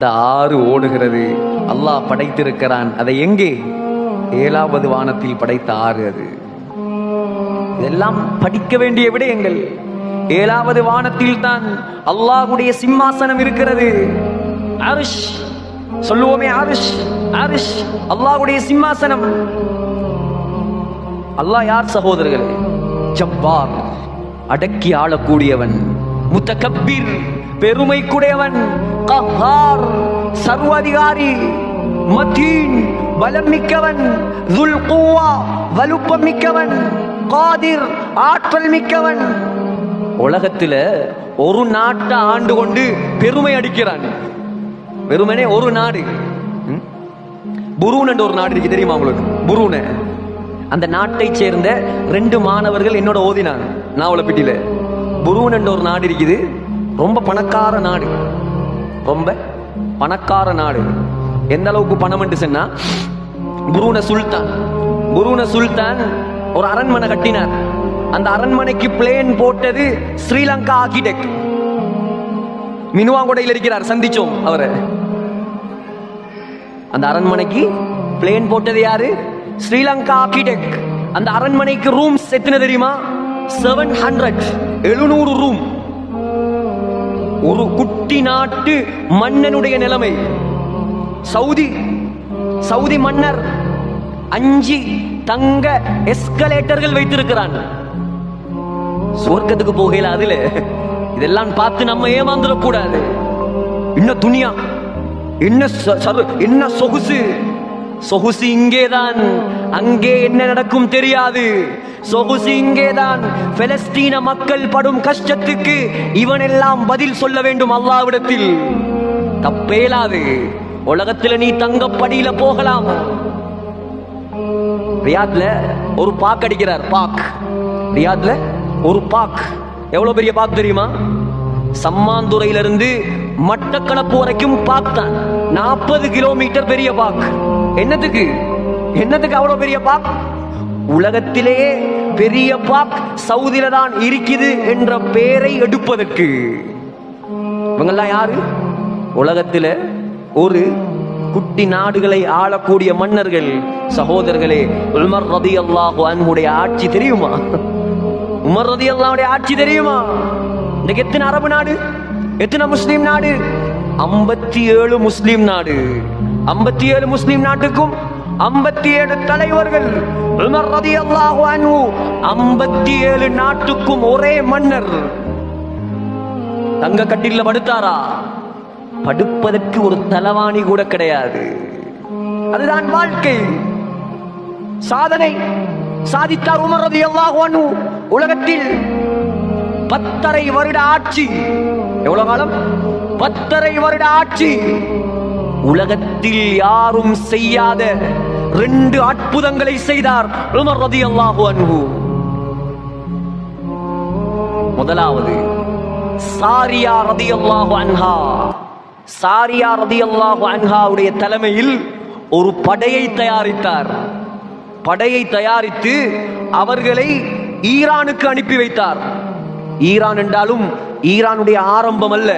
இந்த ஆறு ஓடுகிறது. அல்லாஹ் படைத்திருக்கிறான். அதை எங்கே? 7வது வானத்தில் படைத்த ஆறு. அது இதெல்லாம் படிக்க வேண்டிய விடயங்கள். 7வது வானத்தில் தான் அல்லாஹ்வுடைய சிம்மாசனம் இருக்கிறது. அர்ஷ் சொல்லுவோமே, அர்ஷ் அர்ஷ் அல்லாஹ்வுடைய சிம்மாசனம். அல்லாஹ் யார் சகோதரர்களே? ஜப்பார், அடக்கி ஆளக்கூடியவன். முத்தகப்பீர், பெருமைக்குடையவன். கஹார், சர்வாதிகாரி. மதீன், பலம் மிக்கவன். துல் குவா, வலுப்பம் மிக்கவன். காதிர், ஆற்றல் மிக்கவன். உலகத்துல ஒரு நாட்டை ஆண்டு கொண்டு பெருமை அடிக்கிறான். வெறுமனே ஒரு நாடு. புரூன் என்ற ஒரு நாடு இருக்கு, தெரியுமா உங்களுக்கு? புரூன. அந்த நாட்டை சேர்ந்த 2 மாணவர்கள் என்னோட ஓதினாங்க நாவலப்பட்டியில. புரூன் என்ற ஒரு நாடு இருக்குது. ரொம்ப பணக்கார நாடு, ரொம்ப பணக்கார நாடு. எந்த அளவுக்கு பணம் என்று சொன்னா, புரூன சுல்தான் ஒரு அரண்மனை கட்டினார். அந்த அரண்மனைக்கு பிளேன் போட்டது ஸ்ரீலங்கா ஆர்கிடெக்ட். மினுவாங்கொடையில் இருக்கிறார், சந்திச்சோம் அவரை. அந்த அரண்மனைக்கு பிளேன் போட்டது யாரு? ஸ்ரீலங்கா ஆர்கிடெக்ட். அந்த அரண்மனைக்கு ரூம்ஸ் எத்தனை தெரியுமா? 700 ரூம். ஒரு குட்டி நாட்டு மன்னனுடைய நிலைமை. சவுதி மன்னர் 5 தங்க எஸ்கலேட்டர்கள் வைத்திருக்கிறான். சொர்க்கத்துக்கு போகல அதுல. இதெல்லாம் பார்த்து நம்ம ஏமாந்துடக்கூடாது. என்ன துணியா, என்ன சொகுசு இங்கேதான், அங்கே என்ன நடக்கும் தெரியாது. சொகுசு இங்கேதான். பெலஸ்தீன மக்கள் படும் கஷ்டத்துக்கு இவனெல்லாம் பதில் சொல்ல வேண்டும் அல்லாஹ்விடத்தில். தப்பேலாது. உலகத்துல நீ தங்கப்படியில போகலாம். ரியாத்ல ஒரு பாக் அடிக்கிறார். ரியாத்ல ஒரு பாக். எவ்வளவு பெரிய பாக் தெரியுமா? சம்மாந்துறையிலிருந்து மட்டக்களப்பு வரைக்கும் பாக் தான். 40 கிலோமீட்டர் பெரிய பாக். என்னத்துக்கு அவ்வளவு பெரிய பாக்? உலகத்திலேயே பெரிய பாக் சவுதியில தான் இருக்குது என்ற பெயரை எடுப்பதற்கு. இவங்கெல்லாம் யாரு? உலகத்தில ஒரு குட்டி நாடுகளை ஆளக்கூடிய மன்னர்கள். சகோதரர்களே, உமர் ரலியல்லாஹு அன்ஹுடைய ஆட்சி தெரியுமா? உமர் ரலியல்லாஹுடைய ஆட்சி தெரியுமா? இன்னைக்கு எத்தனை அரபு நாடு, எத்தனை முஸ்லிம் நாடு? 57 முஸ்லிம் நாடு. 57 முஸ்லிம் நாட்டுக்கும் 57 தலைவர்கள். உமர் ரலியல்லாஹு அன்ஹு 57 நாட்டுக்கும் ஒரே மன்னர். தங்க கட்டில படுத்தாரா? படுப்பதற்கு ஒரு தலவாணி கூட கிடையாது. அதுதான் வாழ்க்கை. சாதனை சாதித்தார் உமர் ரலியல்லாஹு அன்ஹு. உலகத்தில் 10.5 வருட ஆட்சி. எவ்வளவு காலம்? 10.5 வருட ஆட்சி. உலகத்தில் யாரும் செய்யாத 2 அற்புதங்களை செய்தார் உமர் ரலியல்லாஹு அன்ஹு. முதலாவது, சாரியா ரலியல்லாஹு அன்ஹா. சாரியா ரலியல்லாஹு அன்ஹாவுடைய தலைமையில் ஒரு படையை தயாரித்தார். படையை தயாரித்து அவர்களை ஈரானுக்கு அனுப்பி வைத்தார். ஈரான் என்றாலும் ஈரானுடைய ஆரம்பம் அல்ல,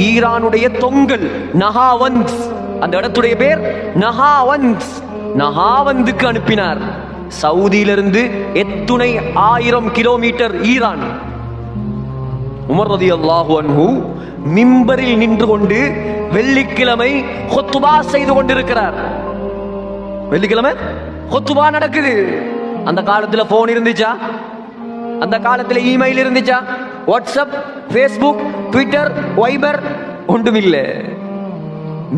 ஈரானுடைய தொங்கல் நஹாவந்த். அந்த இடத்துடைய பேர் நஹாவந்த். நஹாவந்துக்கு அனுப்பினார். சவுதியிலிருந்து எத்துணை 1000 கிலோமீட்டர் ஈரான். உமர் ரலியல்லாஹு அன்ஹு மிம்பரில் நின்று கொண்டு வெள்ளிக்கிழமை ஹுத்பா செய்து கொண்டிருக்கிறார். வெள்ளிக்கிழமை ஹுத்பா நடக்குது. அந்த காலத்துல போன் இருந்துச்சா? அந்த காலத்துல இமெயில் இருந்துச்சா? வாட்ஸ்அப், ஃபேஸ்புக், ட்விட்டர், வைபர் ஒன்றுமில்லை.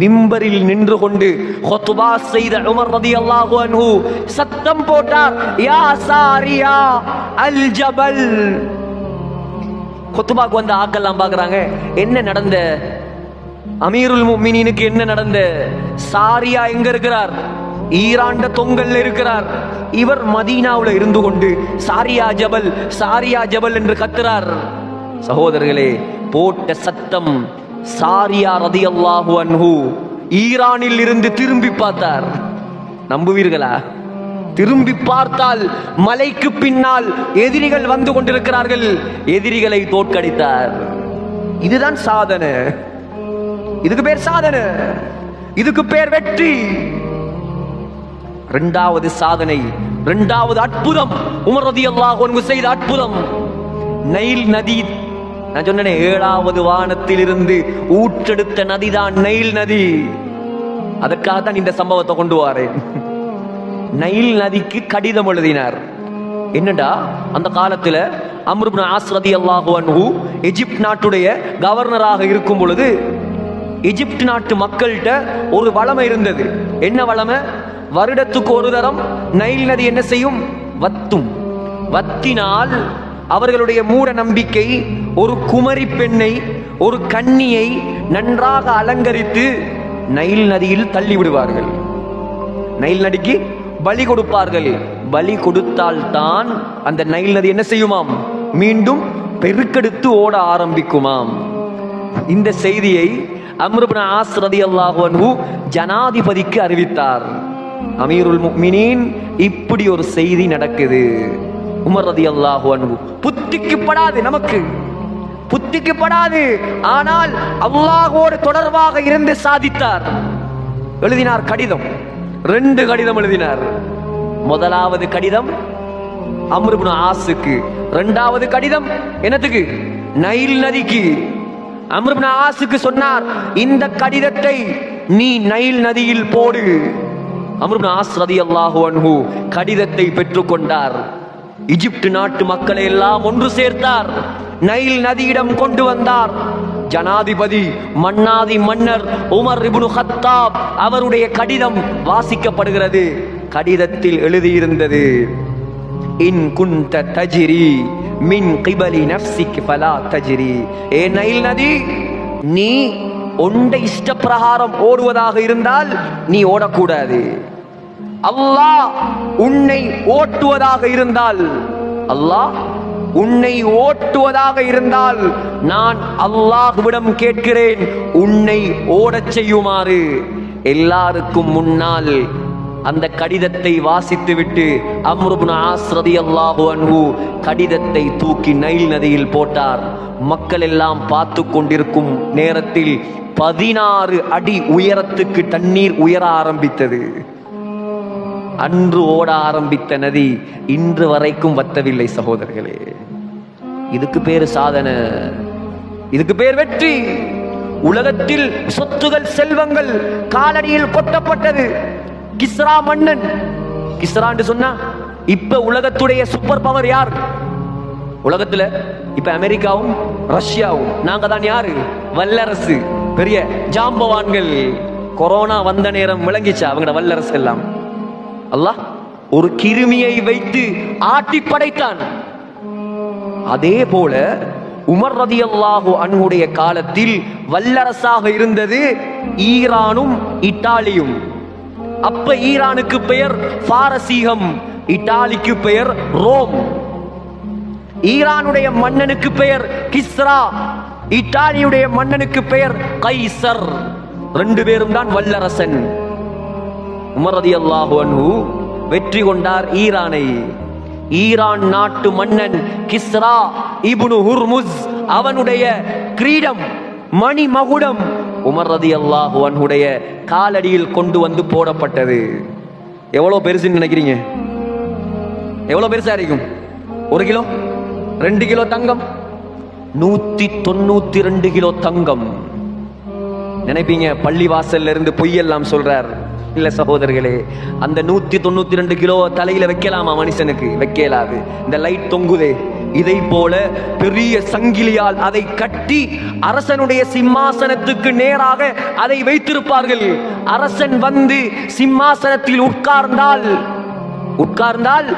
மிம்பரில் நின்று கொண்டு ஹுத்பா செய்த உமர் ரலியல்லாஹு அன்ஹு சத்தம் போட்டார், யா சாரியா அல் ஜபல். குத்துபாக்கு வந்த ஆக்கெல்லாம் பாக்குறாங்க, என்ன நடந்த? அமீருல் முஃமினீனுக்கு என்ன நடந்த? சாரியா எங்க இருக்கிறார்? ஈரான் தொங்கல்ல இருக்கிறார். இவர் மதீனாவுல இருந்து கொண்டு சாரியா ஜபல், சாரியா ஜபல் என்று கத்துறார். சகோதரர்களே, போட்ட சத்தம். சாரியா ரலியல்லாஹு அன்ஹு ஈரானில் இருந்து திரும்பி பார்த்தார். நம்புவீர்களா? திரும்பி பார்த்தால் மலைக்கு பின்னால் எதிரிகள் வந்து கொண்டிருக்கிறார்கள். எதிரிகளை தோற்கடித்தார். இதுதான் சாதனை. இதுக்கு பேர் சாதனை, இதுக்கு பேர் வெற்றி. இரண்டாவது சாதனை, இரண்டாவது அற்புதம், உமர் ரலியல்லாஹு அன்ஹு செய்த அற்புதம். நைல் நதி, நான் சொன்னேனே 7வது வானத்தில் இருந்து ஊற்றெடுத்த நதிதான் நைல் நதி. அதற்காக தான் இந்த சம்பவத்தை கொண்டு வரேன். நைல் நதிக்கு கடிதம் எழுதினார். என்னடா, அந்த காலத்துல அம்ர் இப்னு ஆஸ் ரலியல்லாஹு அன்ஹு எகிப்து நாட்டுடைய கவர்னராக இருக்கும் பொழுது எகிப்து நாட்டு மக்கள்கிட்ட ஒரு வளமை இருந்தது. என்ன வளமை? வருடத்துக்கு ஒரு தரம் நைல் நதி என்ன செய்யும்? வத்தும். வத்தினால் அவர்களுடைய மூட நம்பிக்கை, ஒரு குமரி பெண்ணை, ஒரு கன்னியை நன்றாக அலங்கரித்து நைல் நதியில் தள்ளி விடுவார்கள். நைல் நதிக்கு பலி கொடுப்பார்கள். பலி கொடுத்தால் தான் அந்த நைல் நதி என்ன செய்யுமாம்? மீண்டும் பெருக்கெடுத்து ஓட ஆரம்பிக்குமாம். இந்த செய்தியை அம்ர் இப்னு ஆஸ் ரலியல்லாஹு அன்ஹு ஜனாதிபதிக்கு அறிவித்தார். அமீருல் முஃமினீன், இப்படி ஒரு செய்தி நடக்குது. உமர் ரலியல்லாஹு அன்ஹு புத்திக்கு படாது, நமக்கு புத்திக்கு படாது, ஆனால் அல்லாஹ்வோடு தொடர்பாக இருந்து சாதித்தார். எழுதினார் கடிதம், 2 கடிதம் எழுதினார். முதலாவது கடிதம் அம்ர் இப்னு ஆஸுக்கு, 2வது கடிதம் என்னத்துக்கு? நைல் நதிக்கு. அம்ர் இப்னு ஆஸுக்கு சொன்னார், இந்த கடிதத்தை நீ நைல் நதியில் போடு. அம்ர் இப்னு ஆஸ் ரலியல்லாஹு அன்ஹு கடிதத்தை பெற்றுக்கொண்டார். எகிப்து நாட்டு மக்களை எல்லாம் ஒன்று சேர்த்தார். நைல் நதியிடம் கொண்டு வந்தார். ஜனாதிபதி மன்னாதி மன்னர் உமர் இப்னு கத்தாப் அவருடைய கடிதம் வாசிக்கப்படுகிறது. கடிதத்தில் எழுதியிருந்தது, இன் குன்த தஜ்ரி மின் கிபலி நஃப்ஸிக் ஃபலா தஜ்ரி. ஏ நைல் நதி, நீ உண்ட இஷ்ட பிரகாரம் ஓடுவதாக இருந்தால் நீ ஓடக்கூடாது. அல்லாஹ் உன்னை ஓட்டுவதாக இருந்தால், அல்லாஹ் உன்னை ஓட்டுவதாக இருந்தால் நான் அல்லாஹ்விடம் கேட்கிறேன், உன்னை ஓடச் செய்யுமாறு. எல்லாருக்கும் முன்னால் அந்த கடிதத்தை வாசித்துவிட்டு அம்ர் இப்னு ஆஸ் ரலியல்லாஹு அன்ஹு கடிதத்தை தூக்கி நைல் நதியில் போட்டார். மக்கள் எல்லாம் பார்த்து கொண்டிருக்கும் நேரத்தில் 16 அடி உயரத்துக்கு தண்ணீர் உயர ஆரம்பித்தது. அன்று ஓட ஆரம்பித்த நதி இன்று வரைக்கும் வத்தவில்லை. சகோதரர்களே, இதுக்கு பேர் சாதனை, இதுக்கு பேர் வெற்றி. உலகத்தில் சொத்துகள், செல்வங்கள் காலடியில் கொட்டப்பட்டது. கிஸ்ரா மன்னன், கிஸ்ரான்னு சொன்னா இப்ப உலகத்துடைய சூப்பர் பவர் யார்? உலகத்துல இப்ப அமெரிக்காவும் ரஷ்யாவும். நாங்க தான் யாரு? வல்லரசு, பெரிய ஜாம்பவான்கள். கொரோனா வந்த நேரம் விளங்கிச்சா அவங்களோட வல்லரசு எல்லாம்? அல்லாஹ் ஒரு கிருமியை வைத்து ஆட்டி படைத்தான். அதே போல உமர் ரலியல்லாஹு அன்ஹுடைய காலத்தில் வல்லரசாக இருந்தது ஈரானும் இத்தாலியும். அப்ப ஈரானுக்கு பெயர் பாரசீகம், இத்தாலிக்கு பெயர் ரோம். ஈரானுடைய மன்னனுக்கு பெயர் கிஸ்ரா, இத்தாலியுடைய மன்னனுக்கு பெயர் கைசர். 2 பேரும் தான் வல்லரசன். உமர் ரலியல்லாஹு அன்ஹு வெற்றி கொண்டார் ஈரானை. ஈரான் நாட்டு மன்னன் கிஸ்ரா இப்னு ஹுர்முஸ், அவனுடைய கிரீடம், மணி மகுடம் உமர் ரலியல்லாஹு அன்ஹுடைய காலடியில் கொண்டு வந்து போடப்பட்டது. எவ்வளவு பெருசுன்னு நினைக்கிறீங்க? எவ்வளவு பெருசா இருக்கும்? 1 கிலோ, 2 கிலோ தங்கம், 192 கிலோ தங்கம். நினைப்பீங்க பள்ளி வாசல்ல இருந்து பொய்யெல்லாம் சொல்றார். இல்ல சகோதரர்களே, அந்த 192 கிலோ தலையில வைக்கலாமா மனுஷனுக்கு? வைக்கலாது. இந்த லைட் தொங்குதே, இதை போல பெரிய சங்கிலியால் அதை கட்டி அரசனுடைய சிம்மாசனத்துக்கு நேராக அதை வைத்திருப்பார்கள். அரசன் வந்து சிம்மாசனத்தில் உட்கார்ந்தால்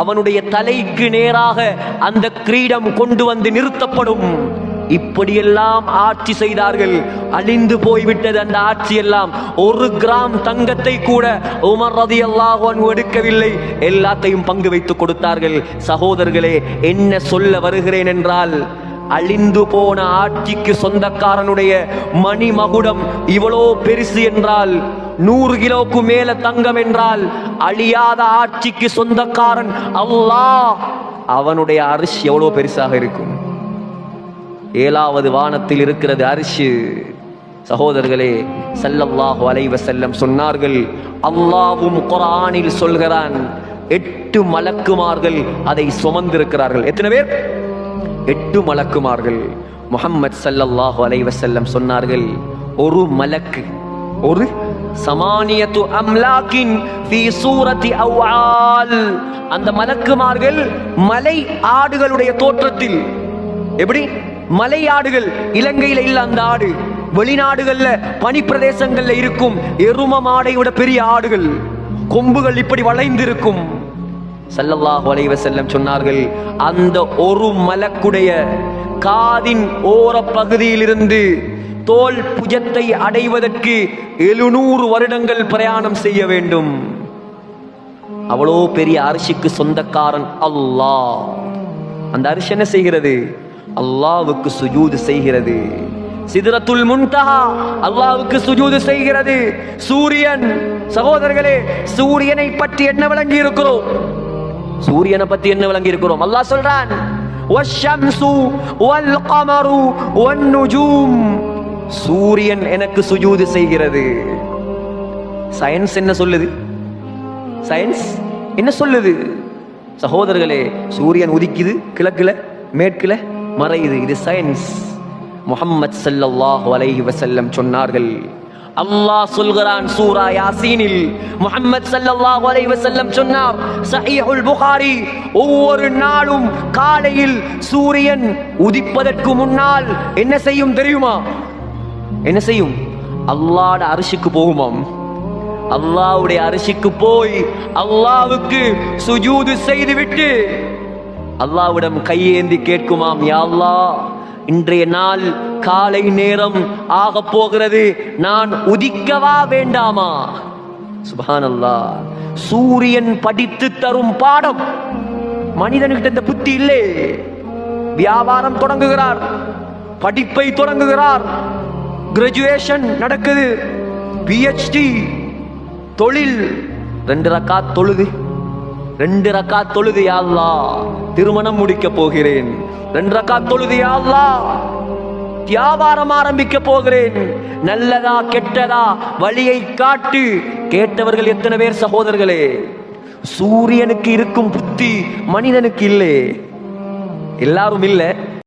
அவனுடைய தலைக்கு நேராக அந்த கிரீடம் கொண்டு வந்து நிறுத்தப்படும். இப்படியெல்லாம் ஆட்சி செய்தார்கள். அழிந்து போய்விட்டது அந்த ஆட்சி எல்லாம். 1 கிராம் தங்கத்தை கூட உமர் ரலியல்லாஹு அன்ஹு எடுக்கவில்லை. எல்லாத்தையும் பங்கு வைத்து கொடுத்தார்கள். சகோதரர்களே, என்ன சொல்ல வருகிறேன் என்றால், அழிந்து போன ஆட்சிக்கு சொந்தக்காரனுடைய மணி மகுடம் இவ்வளோ பெருசு என்றால், 100 கிலோக்கு மேல தங்கம் என்றால், அழியாத ஆட்சிக்கு சொந்தக்காரன் அல்லாஹ், அவனுடைய அரிசி எவ்வளோ பெருசாக இருக்கும். 7வது வானத்தில் இருக்கிறது அரிசி. சகோதரர்களே, ஸல்லல்லாஹு அலைஹி வஸல்லம் சொன்னார்கள், அல்லாஹ்வும் குர்ஆனில் சொல்கிறான், 8 மலக்குமார்கள் அதை சுமந்திருக்கிறார்கள். எத்தனை பேர்? 8 மலக்குமார்கள். முஹம்மது ஸல்லல்லாஹு அலைஹி வஸல்லம் சொன்னார்கள், ஒரு மலக்கு, ஒரு சமானியத்து அம்லாக்கின் ஃபீ சூரத்தி அவ்ஆல், அந்த மலக்குமார்கள் மலை ஆடுகளுடைய தோற்றத்தில். எப்படி? மலை ஆடுகள், இலங்கையில இல்ல அந்த ஆடு, வெளிநாடுகள்ல பனி பிரதேசங்கள்ல இருக்கும் எரும மாடை விட பெரிய ஆடுகள், கொம்புகள் இப்படி வளைந்திருக்கும். ஸல்லல்லாஹு அலைஹி வஸல்லம் சொன்னார்கள், அந்த ஒரு மலக்குடைய காதின் ஓர பகுதியிலிருந்து தோல் புஜத்தை அடைவதற்கு 700 வருடங்கள் பிரயாணம் செய்ய வேண்டும். அவ்வளோ பெரிய அரிசிக்கு சொந்தக்காரன் அல்லாஹ். அந்த அரிசி என்ன செய்கிறது? அல்லாஹ்வுக்கு சுஜூது செய்கிறது. சிதறத்துல் முன்தஹா அல்லாஹ்வுக்கு சுஜூது செய்கிறது. சூரியன், சகோதரர்களே, சூரியனை பற்றி என்ன விளங்கி இருக்கிறோம்? சூரியனை பற்றி என்ன விளங்கி இருக்கிறோம்? அல்லாஹ் சொல்றான், வஷ்ஷம்சு வல் கமரு வன் நுஜூம், சூரியன் எனக்கு சுஜூது செய்கிறது. சயின்ஸ் என்ன சொல்லுது? சயின்ஸ் என்ன சொல்லுது? சகோதரர்களே, சூரியன் உதிக்குது, கிழக்குல மேற்குல மறையுது. இது சயின்ஸ். முஹம்மது ஸல்லல்லாஹு அலைஹி வஸல்லம் சொன்னார்கள், அல்லாஹ் சொல்கிறான் சூரா யாசீனில், முஹம்மது ஸல்லல்லாஹு அலைஹி வஸல்லம் சொன்னார், ஸஹீஹுல் புகாரி, ஒவ்வொரு நாளும் காலையில் சூரியன் உதிப்பதற்கு முன்னால் என்ன செய்யும் தெரியுமா? என்ன செய்யும்? அல்லாஹ்வுடைய அரிசிக்கு போகுமாம். அல்லாஹ்வுடைய அரிசிக்கு போய் அல்லாஹ்வுக்கு சுஜூது செய்துவிட்டு அல்லாஹ்விடம் கையேந்தி கேட்குமாம், யா அல்லாஹ், இன்றைய நாள் காலை நேரம் ஆக போகிறது, நான் உதிக்கவா வேண்டாமா? சுப்ஹானல்லாஹ். சூரியன் படித்து தரும் பாடம். மனிதனுக்கு இந்த புத்தி இல்லை. வியாபாரம் தொடங்குகிறார், படிப்பை தொடங்குகிறார், கிராஜுவேஷன் நடக்குது, PhD, தொழில், 2 ரக்காத் தொழுது, 2 ரக்காத் தொழுது, யா அல்லாஹ் திருமணம் முடிக்க போகிறேன், 2 ரக்காத் தொழுது, யா அல்லாஹ் வியாபாரம் ஆரம்பிக்க போகிறேன், நல்லதா கெட்டதா வழியை காட்டு. கேட்டவர்கள் எத்தனை பேர் சகோதரர்களே? சூரியனுக்கு இருக்கும் புத்தி மனிதனுக்கு இல்லை. எல்லாரும் இல்லை,